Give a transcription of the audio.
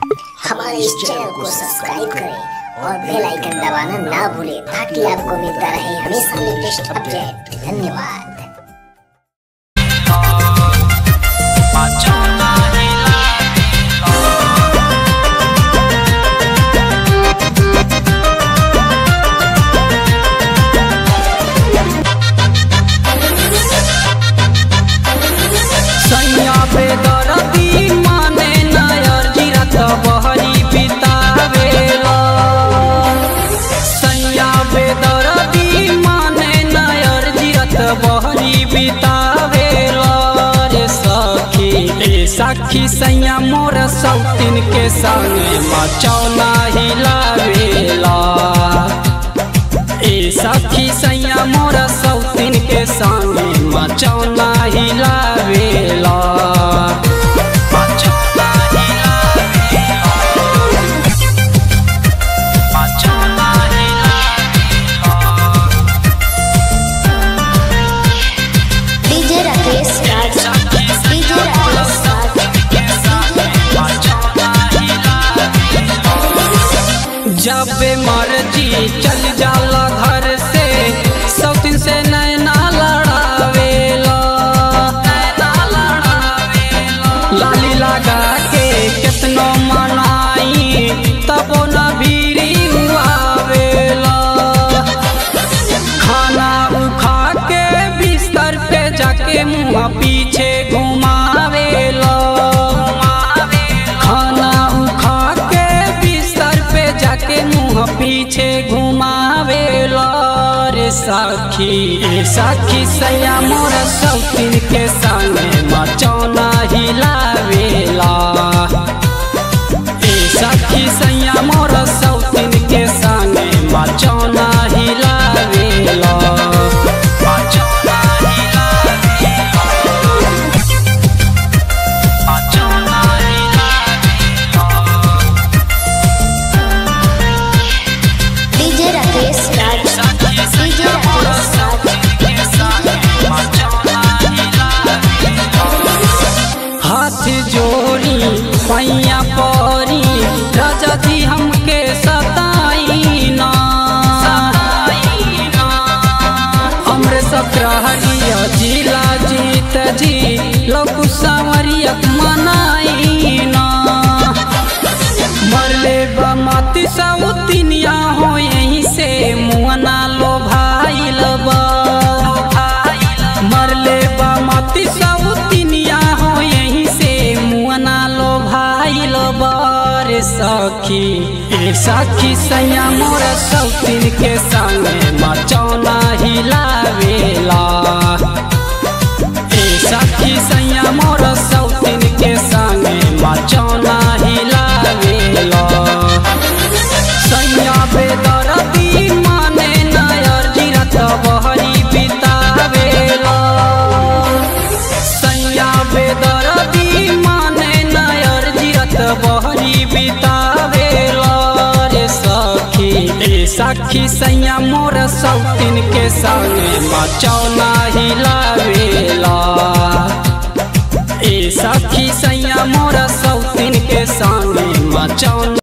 हमारे इस चैनल को सब्सक्राइब करें और बेल आइकन दबाना ना भूलें ताकि आपको मिलता रहे हमेशा लेटेस्ट अपडेट। धन्यवाद। सखी सैया मोर सौतीन के संगे मचौना हिलावेला। ए सखी सैया मोर सौतीन के संगे मचौना हिलावेला। जब मर्जी चल जाला घर से सौतीन से नैना लड़ावेला। लाली लगा के कितनो मनाई तबो न भीरी आवेला। खाना उखा के बिस्तर पे जाके मुँह पीछे घुमावेला। पीछे घुमावेला रे सखी सखी सैया मोर सौतीन के संगे मचौना हिलावेला। ए सखी सैया मोर सौतीन के संगे मचौना हिलावेला। पैया परी राजा जी हमके सताई ना। हमरे सत्रहरिया जिला जीत जी लोग संवरिया मनाई ना। मरले बमती सौतीनिया हो यहीं से मुआना लो भाई लबा। मरले बमती सौतीनिया हो यहीं से मुआना लो भाई लबा रे सखी। ए सखी सैया मोर सौतीन के संगे मचौना हिलावेला। ए सखी सैया मोर सौतीन के संगे मचौना हिलावेला। सैया बेदर्दी माने नयर जिरत बहरी बितावेला। सैया बेदर्दी माने नयर जिरत बहरी बितावेला रे सखी। ए सखी सैया मोर सौतीन के संगे मचौना हिलावेला। ए सखी सैया मोर सौतीन के संगे मचौना